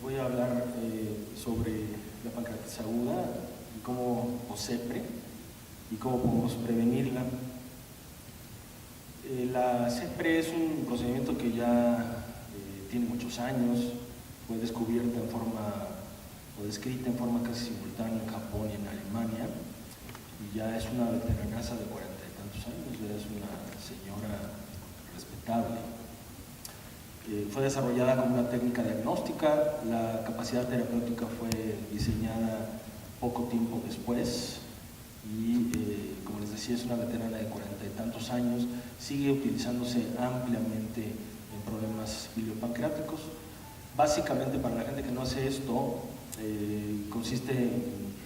voy a hablar sobre la pancreatitis aguda y o CEPRE, y cómo podemos prevenirla. La CEPRE es un procedimiento que ya tiene muchos años, fue descubierta en forma o descrita en forma casi simultánea en Japón y en Alemania, y ya es una veteranaza de 40 y tantos años, ya es una señora respetable. Fue desarrollada como una técnica diagnóstica, la capacidad terapéutica fue diseñada poco tiempo después y, como les decía, es una veterana de 40 y tantos años, sigue utilizándose ampliamente en problemas biliopancreáticos. Básicamente, para la gente que no hace esto,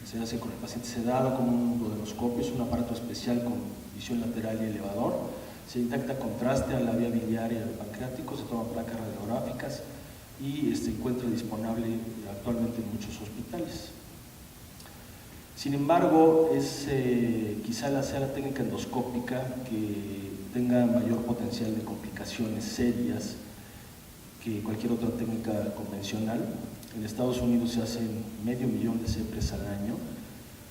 se hace con el paciente sedado con un duodenoscopio, es un aparato especial con visión lateral y elevador. Se detecta contraste a la vía biliar y al pancreático, se toman placas radiográficas y se encuentra disponible actualmente en muchos hospitales. Sin embargo, quizá sea la técnica endoscópica que tenga mayor potencial de complicaciones serias que cualquier otra técnica convencional. En Estados Unidos se hacen 500,000 de CEPRES al año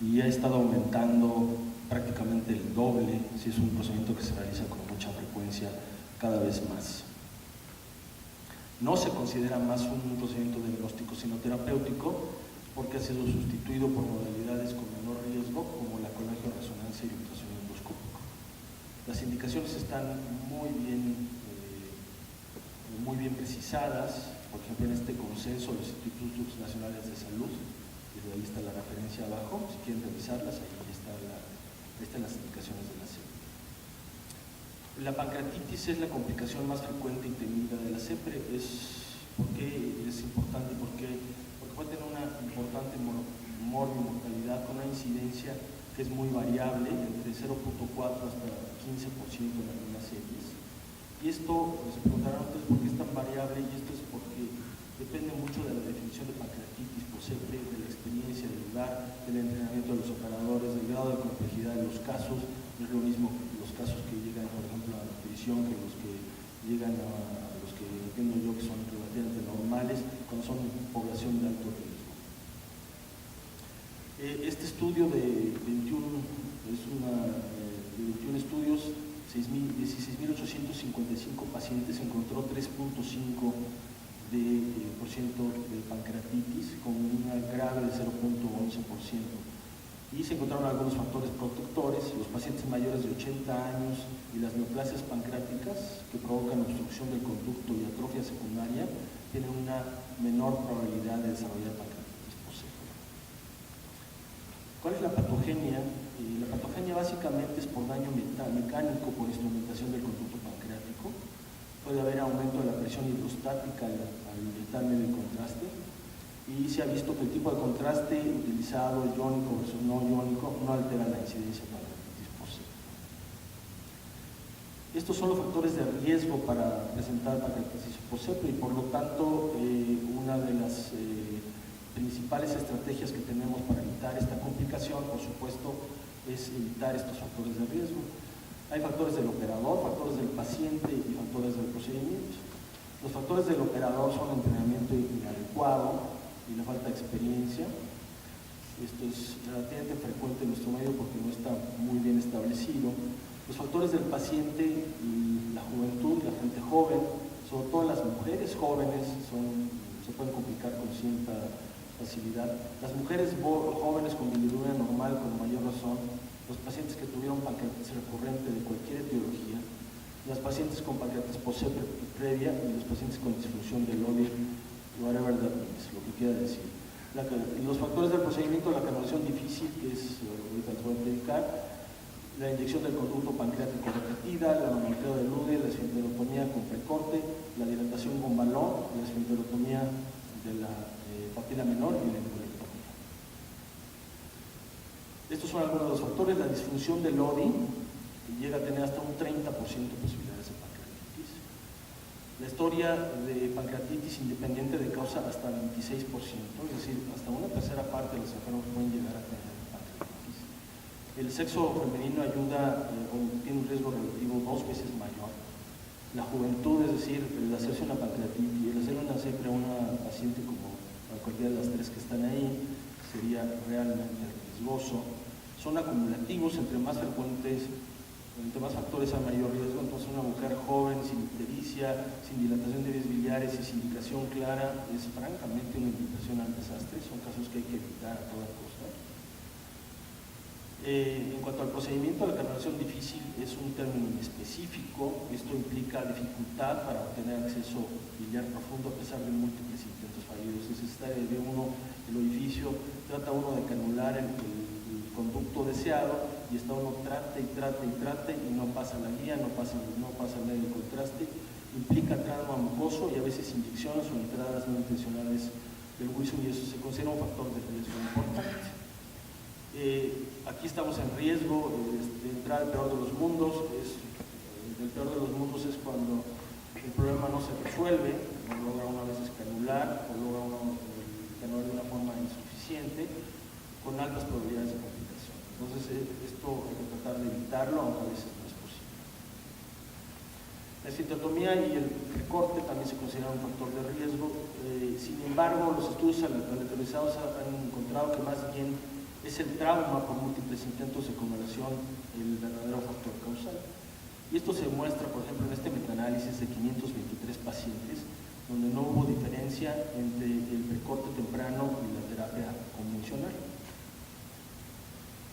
y ha estado aumentando prácticamente el doble, si es un procedimiento que se realiza con mucha frecuencia, cada vez más. No se considera más un procedimiento diagnóstico sino terapéutico, porque ha sido sustituido por modalidades con menor riesgo, como la colangioresonancia y ultrasonido endoscópico. Las indicaciones están muy bien precisadas, por ejemplo, en este consenso de los Institutos Nacionales de Salud, y ahí está la referencia abajo, si quieren revisarlas, ahí están las indicaciones de la CEPRE. La pancreatitis es la complicación más frecuente y temida de la CEPRE. ¿Por qué es importante? Porque puede tener una importante mortalidad con una incidencia que es muy variable, entre 0.4 hasta 15% en algunas series. Y esto, se preguntarán ustedes por qué es tan variable, y esto es porque depende mucho de la definición de pancreatitis por CEPRE, de la experiencia del lugar, del entrenamiento de los operadores, del grado de complejidad de los casos. No es lo mismo los casos que llegan, por ejemplo, a la nutrición, que los que llegan a los que entiendo yo que son relativamente normales, cuando son población de alto riesgo. Este estudio de 21 estudios, 16.855 pacientes, encontró 3.5% de pancreatitis con una grave de 0.11%. Y se encontraron algunos factores protectores. Los pacientes mayores de 80 años y las neoplasias pancreáticas que provocan obstrucción del conducto y atrofia secundaria tienen una menor probabilidad de desarrollar pancreatitis por CEPRE. ¿Cuál es la patogenia? La patogenia básicamente es por daño mecánico por instrumentación del conducto pancreático. Puede haber aumento de la presión hidrostática al inyectar medio de contraste, y se ha visto que el tipo de contraste utilizado, iónico versus no iónico, no altera la incidencia de pancreatitis por CEPRE. Estos son los factores de riesgo para presentar pancreatitis por CEPRE, y por lo tanto una de las principales estrategias que tenemos para evitar esta complicación, por supuesto, es evitar estos factores de riesgo. Hay factores del operador, factores del paciente y factores del procedimiento. Los factores del operador son el entrenamiento inadecuado y la falta de experiencia. Esto es relativamente frecuente en nuestro medio porque no está muy bien establecido. Los factores del paciente y la juventud, la gente joven, sobre todo las mujeres jóvenes, se pueden complicar con cierta facilidad. Las mujeres jóvenes con bilirrubina normal, con mayor razón, los pacientes que tuvieron pancreatitis recurrente de cualquier etiología, las pacientes con pancreatitis por CEPRE previa y los pacientes con disfunción del Lodi, whatever that means, lo que quiera decir. Los factores del procedimiento, la canalización difícil, que es, ahorita les voy a explicar, la inyección del conducto pancreático repetida, la manometría del Lodi, la esfenterotomía con precorte, la dilatación con balón, la esfenterotomía de la papila menor y la embolectomía. Estos son algunos de los factores. La disfunción del Lodi llega a tener hasta un 30% de posibilidades de pancreatitis. La historia de pancreatitis independiente de causa hasta 26%, es decir, hasta una tercera parte de los enfermos pueden llegar a tener pancreatitis. El sexo femenino ayuda o tiene un riesgo relativo 2 veces mayor. La juventud, es decir, el hacerse una pancreatitis, el hacer una CEPRE a una paciente como cualquiera de las tres que están ahí, sería realmente riesgoso. Son acumulativos, entre más factores hay mayor riesgo. Entonces una mujer joven, sin ictericia, sin dilatación de vías biliares y sin indicación clara, es francamente una invitación al desastre. Son casos que hay que evitar a toda costa. En cuanto al procedimiento, la canulación difícil es un término específico. Esto implica dificultad para obtener acceso biliar profundo a pesar de múltiples intentos fallidos. Es necesario de uno el orificio, trata uno de canular el conducto deseado y está uno trate y no pasa la guía, no pasa el médico el traste. Implica trauma mucoso y a veces inyecciones o entradas no intencionales del hueso, y eso se considera un factor de riesgo importante. Aquí estamos en riesgo de entrar al peor de los mundos. El peor de los mundos es cuando el problema no se resuelve, no logra una vez canular o logra canular de una forma insuficiente, con altas probabilidades de complicación. Entonces esto hay que tratar de evitarlo, aunque a veces no es posible. La esfincterotomía y el recorte también se consideran un factor de riesgo. Sin embargo, los estudios aleatorizados han encontrado que más bien es el trauma por múltiples intentos de canulación el verdadero factor causal. Y esto se muestra, por ejemplo, en este metaanálisis de 523 pacientes, donde no hubo diferencia entre el recorte temprano y la terapia convencional.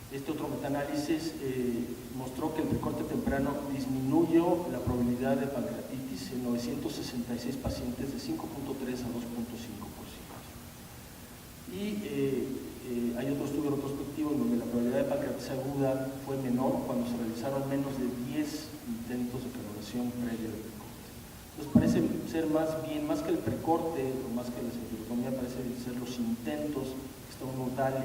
Este otro metaanálisis mostró que el recorte temprano disminuyó la probabilidad de pancreatitis en 966 pacientes de 5.3 a 2.5%. Y hay otro estudio retrospectivo en donde la probabilidad de pancreatitis aguda fue menor cuando se realizaron menos de 10 intentos de canulación previa al precorte. Entonces parece ser más que el precorte o más que la esfincterotomía, parece ser los intentos que está uno dale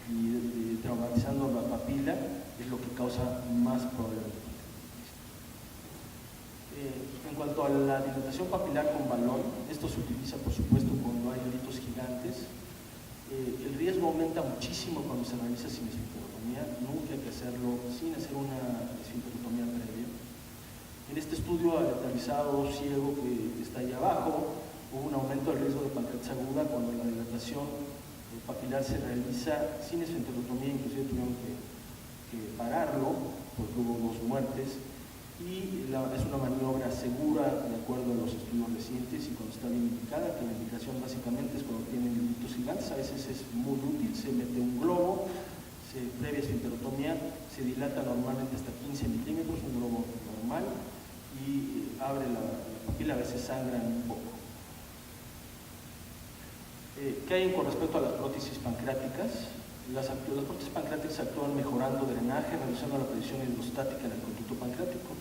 y traumatizando la papila, es lo que causa más problemas. En cuanto a la dilatación papilar con balón, esto se utiliza por supuesto cuando hay gritos gigantes. El riesgo aumenta muchísimo cuando se realiza sin esfincterotomía. Nunca hay que hacerlo sin hacer una esfincterotomía previa. En este estudio aleatorizado ciego que está ahí abajo, hubo un aumento del riesgo de pancreatitis aguda cuando la dilatación papilar se realiza sin esfincterotomía. Inclusive tuvieron que pararlo porque hubo 2 muertes. Y es una maniobra segura de acuerdo a los estudios recientes y cuando está bien indicada, que la indicación básicamente es cuando tienen gritos gigantes. A veces es muy útil, se mete un globo, previa esfincterotomía, se dilata normalmente hasta 15 milímetros, un globo normal, y abre la papila, a veces sangran un poco. ¿Qué hay con respecto a las prótesis pancreáticas? Las prótesis pancreáticas actúan mejorando drenaje, reduciendo la presión hidrostática en el conducto pancreático.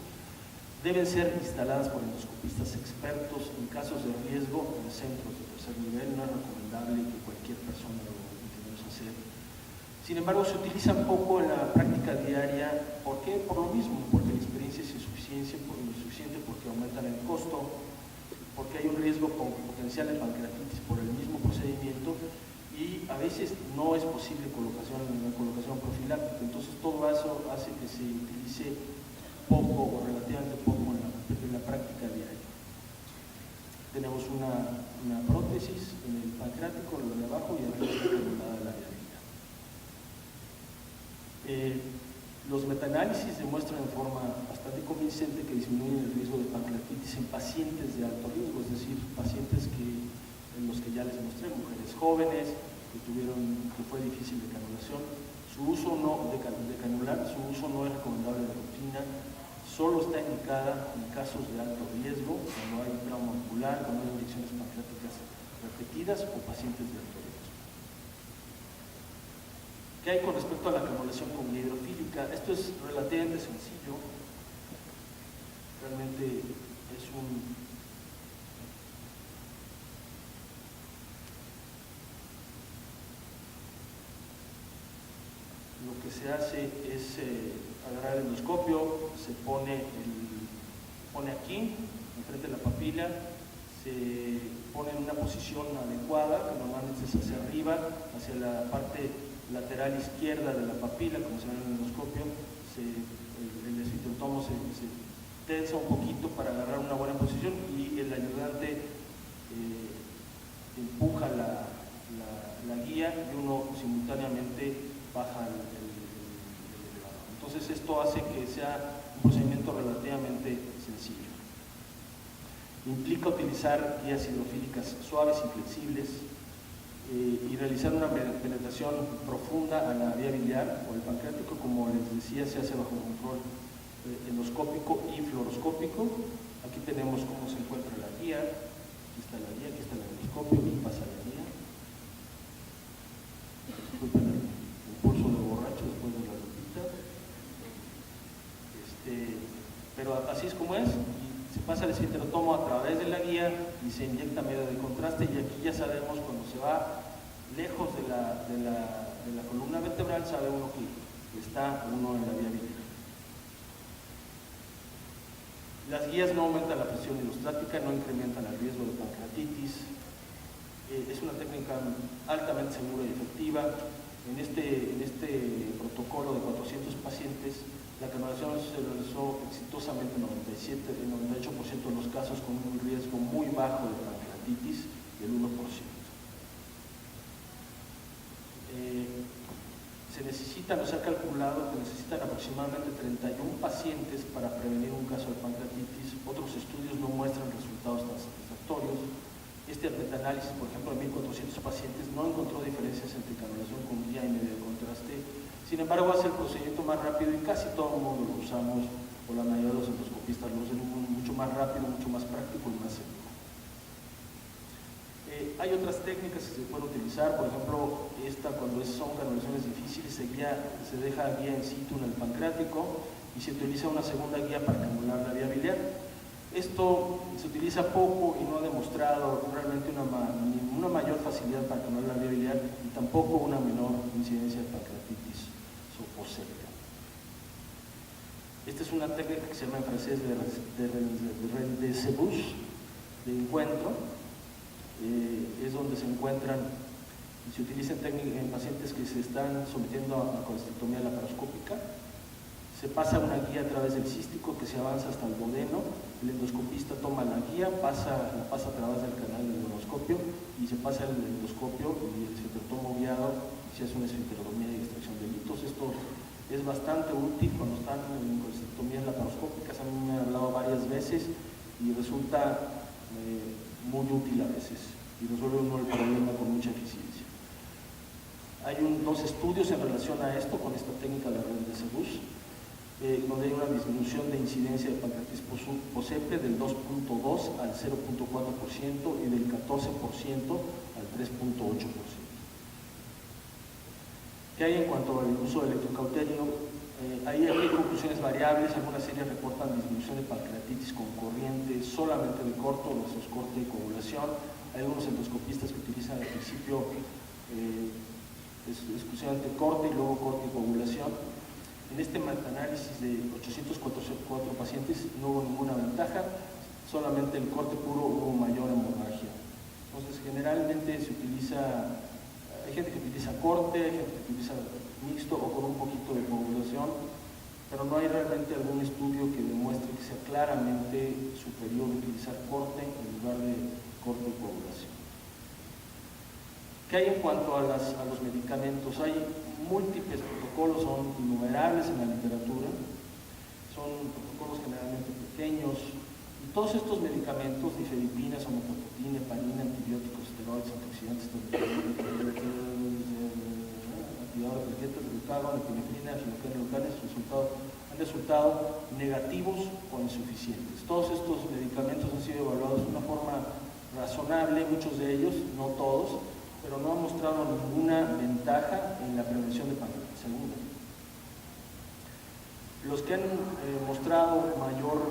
Deben ser instaladas por endoscopistas expertos. En casos de riesgo en centros de tercer nivel no es recomendable que cualquier persona lo intentemos hacer. Sin embargo, se utilizan poco en la práctica diaria. ¿Por qué? Por lo mismo, porque la experiencia es insuficiente, porque aumentan el costo, porque hay un riesgo potencial de pancreatitis por el mismo procedimiento, y a veces no es posible colocación profiláctica. Entonces todo eso hace que se utilice poco o relativamente poco en la práctica diaria. Tenemos una prótesis en el pancreático, lo de abajo, y arriba está canulada la diarrea. Los metaanálisis demuestran en forma bastante convincente que disminuyen el riesgo de pancreatitis en pacientes de alto riesgo, es decir, pacientes en los que ya les mostré, mujeres jóvenes que fue difícil de canulación. Su uso no es recomendable de rutina, solo está indicada en casos de alto riesgo, cuando hay trauma ocular, cuando hay inyecciones pancreáticas repetidas o pacientes de alto riesgo. ¿Qué hay con respecto a la canulación con guía hidrofílica? Esto es relativamente sencillo, realmente es lo que se hace es agarrar el endoscopio, se pone aquí, enfrente de la papila, se pone en una posición adecuada, que normalmente es hacia arriba, hacia la parte lateral izquierda de la papila, como se ve en el endoscopio. El esfincterotomo se tensa un poquito para agarrar una buena posición y el ayudante empuja la guía y uno simultáneamente baja el elevador. Entonces esto hace que sea un procedimiento relativamente sencillo. Implica utilizar guías hidrofílicas suaves y flexibles y realizar una penetración profunda a la vía biliar o el pancreático, como les decía, se hace bajo control endoscópico y fluoroscópico. Aquí tenemos cómo se encuentra la guía, aquí está la guía, aquí está el endoscopio y pasa la guía. Disculpen el pulso de borracho después de la ropita. Pero así es como es. Se pasa el esfínterotomo a través de la guía y se inyecta medio de contraste, y aquí ya sabemos cuando se va lejos de la columna vertebral, sabe uno que está uno en la vía biliar. Las guías no aumentan la presión hidrostática, no incrementan el riesgo de pancreatitis. Es una técnica altamente segura y efectiva. En este protocolo de 400 pacientes, la canalización se realizó exitosamente en 98% de los casos, con un riesgo muy bajo de pancreatitis del 1%. Se ha calculado que necesitan aproximadamente 31 pacientes para prevenir un caso de pancreatitis. Otros estudios no muestran resultados tan satisfactorios. Este metanálisis, por ejemplo, en 1.400 pacientes no encontró diferencias entre canalización con guía y medio de contraste. Sin embargo, hace el procedimiento más rápido y casi todo el mundo lo usamos, o la mayoría de los endoscopistas lo usan, mucho más rápido, mucho más práctico y más seguro. Hay otras técnicas que se pueden utilizar, por ejemplo, cuando son canalizaciones difíciles se deja guía in situ en el pancreático y se utiliza una segunda guía para canular la vía biliar. Esto se utiliza poco y no ha demostrado realmente una mayor facilidad para canular la vía biliar y tampoco una menor incidencia de pancreatitis poséptica. Esta es una técnica que se llama en francés de rendezvous, de encuentro. Es donde se encuentran y se utiliza en pacientes que se están sometiendo a colestomía laparoscópica. Se pasa una guía a través del cístico que se avanza hasta el duodeno. El endoscopista toma la guía, la pasa a través del canal del endoscopio y se pasa el endoscopio y el esfínterotomo guiado y se hace una esfinterotomía y extracción de litos. Esto es bastante útil cuando están en colestomías laparoscópicas. A mí me han hablado varias veces y resulta muy útil a veces y resuelve uno el problema con mucha eficiencia. Hay dos estudios en relación a esto, con esta técnica de rendezvous, donde hay una disminución de incidencia de pancreatitis poséptica del 2.2 al 0.4% y del 14% al 3.8%. ¿Qué hay en cuanto al uso del electrocauterio? Hay conclusiones variables. Algunas series reportan disminución de pancreatitis con corriente solamente de corto, versus corte y coagulación. Hay algunos endoscopistas que utilizan al principio exclusivamente corte y luego corte y coagulación. En este metaanálisis de 804 pacientes no hubo ninguna ventaja, solamente el corte puro hubo mayor hemorragia. Entonces, generalmente se utiliza, hay gente que utiliza corte, hay gente que utiliza mixto o con un poquito de coagulación, pero no hay realmente algún estudio que demuestre que sea claramente superior utilizar corte en lugar de corte y coagulación. ¿Qué hay en cuanto a los medicamentos? Hay múltiples protocolos, son innumerables en la literatura, son protocolos generalmente pequeños, y todos estos medicamentos, difedipina, somatostatina, heparina, antibióticos, esteroides, antioxidantes, activadores de plaquetas, glucagón, epinefrina, fenoquinolocales, han resultado negativos o insuficientes. Todos estos medicamentos han sido evaluados de una forma razonable, muchos de ellos, no todos, pero no han mostrado ninguna ventaja en la prevención de pancreatitis aguda. Los que han mostrado mayor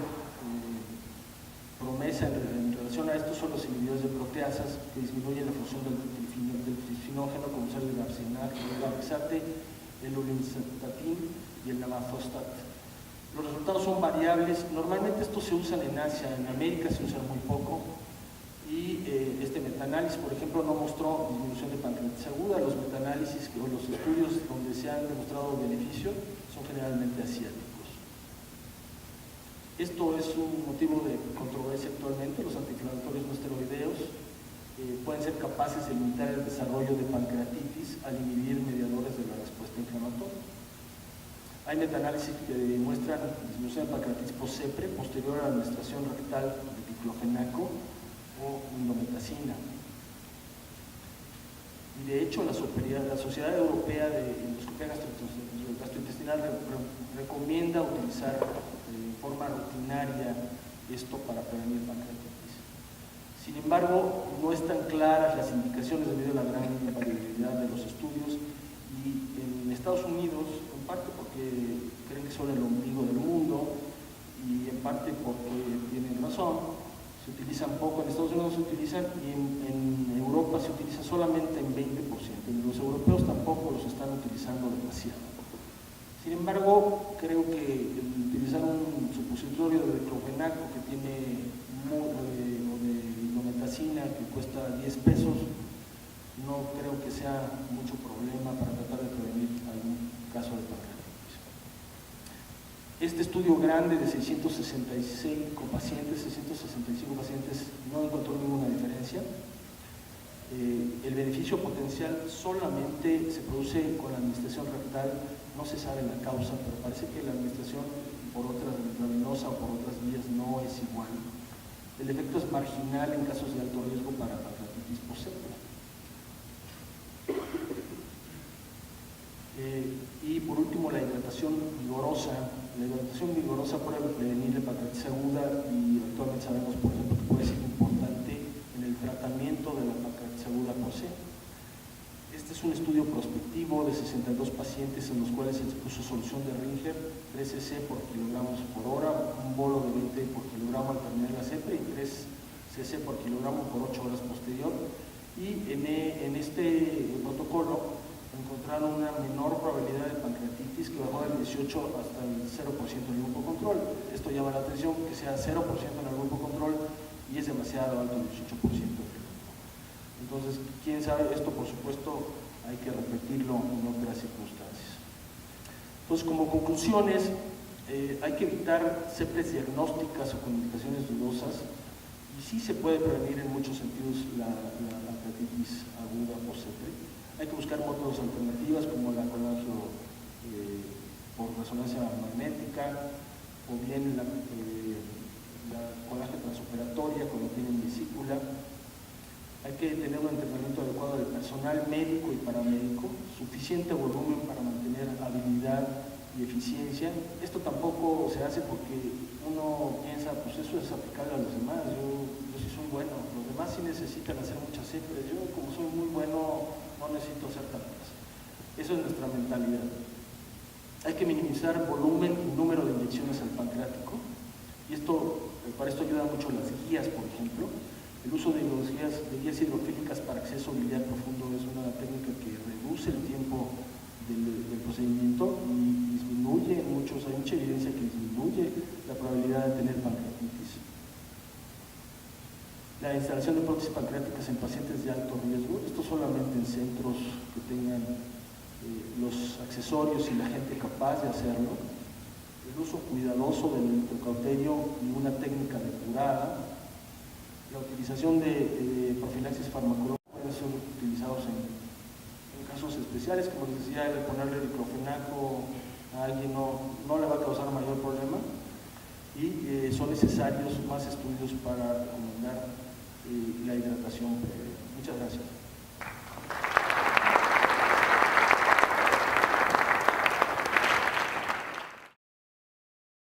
promesa en relación a esto son los inhibidores de proteasas, que disminuyen la función del trifosfinógeno, como son el gabapentin, el ulinistatin y el navafostat. Los resultados son variables. Normalmente estos se usan en Asia, en América se usan muy poco. Y este metaanálisis, por ejemplo, no mostró disminución de pancreatitis aguda. Los metaanálisis o los estudios donde se han demostrado beneficio son generalmente asiáticos. Esto es un motivo de controversia actualmente, los antiinflamatorios no esteroideos. capaces de limitar el desarrollo de pancreatitis al inhibir mediadores de la respuesta inflamatoria. Hay metaanálisis que demuestran disminución de pancreatitis post-CEPRE posterior a la administración rectal de diclofenaco o indometacina. Y de hecho, la Sociedad Europea de Endoscopia Gastrointestinal recomienda utilizar de forma rutinaria esto para prevenir pancreatitis. Sin embargo, no están claras las indicaciones debido a la gran variabilidad de los estudios, y en Estados Unidos, en parte porque creen que son el ombligo del mundo y en parte porque tienen razón, se utilizan poco. En Estados Unidos se utilizan y en Europa se utiliza solamente en 20%. Los europeos tampoco los están utilizando demasiado. Sin embargo, creo que utilizar un supositorio de diclofenaco que tiene o de indometacina que cuesta 10 pesos, no creo que sea mucho problema para tratar de prevenir algún caso de pancreatitis. Este estudio grande de 665 pacientes no encontró ninguna diferencia. El beneficio potencial solamente se produce con la administración rectal, no se sabe la causa, pero parece que la administración por otras intravenosa o por otras vías no es igual. El efecto es marginal en casos de alto riesgo para pancreatitis post-CEPRE. Y por último, la hidratación vigorosa. La hidratación vigorosa puede prevenir la pancreatitis aguda y actualmente sabemos, por ejemplo, que puede ser importante en el tratamiento de la pancreatitis aguda por C. Este es un estudio prospectivo de 62 pacientes en los cuales se expuso solución de Ringer 3 cc por kilogramos por hora, un bolo de 20 por kilogramo al terminar la CEPRE y 3 cc por kilogramo por 8 horas posterior. Y en este protocolo encontraron una menor probabilidad de pancreatitis que bajó del 18 hasta el 0% en el grupo control. Esto llama la atención, que sea 0% en el grupo control y es demasiado alto el 18%. Entonces, quién sabe, esto por supuesto hay que repetirlo en otras circunstancias. Entonces, como conclusiones, hay que evitar CEPRES diagnósticas o con indicaciones dudosas, y sí se puede prevenir en muchos sentidos la pancreatitis aguda por CEPRE. Hay que buscar métodos alternativas como la colágeno por resonancia magnética o bien la colágeno transoperatoria cuando tienen vesícula. Hay que tener un entrenamiento adecuado del personal médico y paramédico, suficiente volumen para mantener habilidad y eficiencia. Esto tampoco se hace porque uno piensa, pues eso es aplicable a los demás, yo sí soy bueno, los demás sí necesitan hacer muchas CEPRES, yo como soy muy bueno no necesito hacer tantas. Eso es nuestra mentalidad. Hay que minimizar volumen y número de inyecciones al pancreático, y para esto ayudan mucho las guías, por ejemplo. El uso de guías hidrofílicas para acceso biliar profundo es una técnica que reduce el tiempo del procedimiento y disminuye hay mucha evidencia que disminuye la probabilidad de tener pancreatitis. La instalación de prótesis pancreáticas en pacientes de alto riesgo, esto solamente en centros que tengan los accesorios y la gente capaz de hacerlo. El uso cuidadoso del electrocauterio y una técnica depurada. La utilización de profilaxis farmacológica pueden ser utilizados en casos especiales, como les decía, el ponerle diclofenaco a alguien no le va a causar mayor problema, y son necesarios más estudios para recomendar la hidratación previa. Muchas gracias.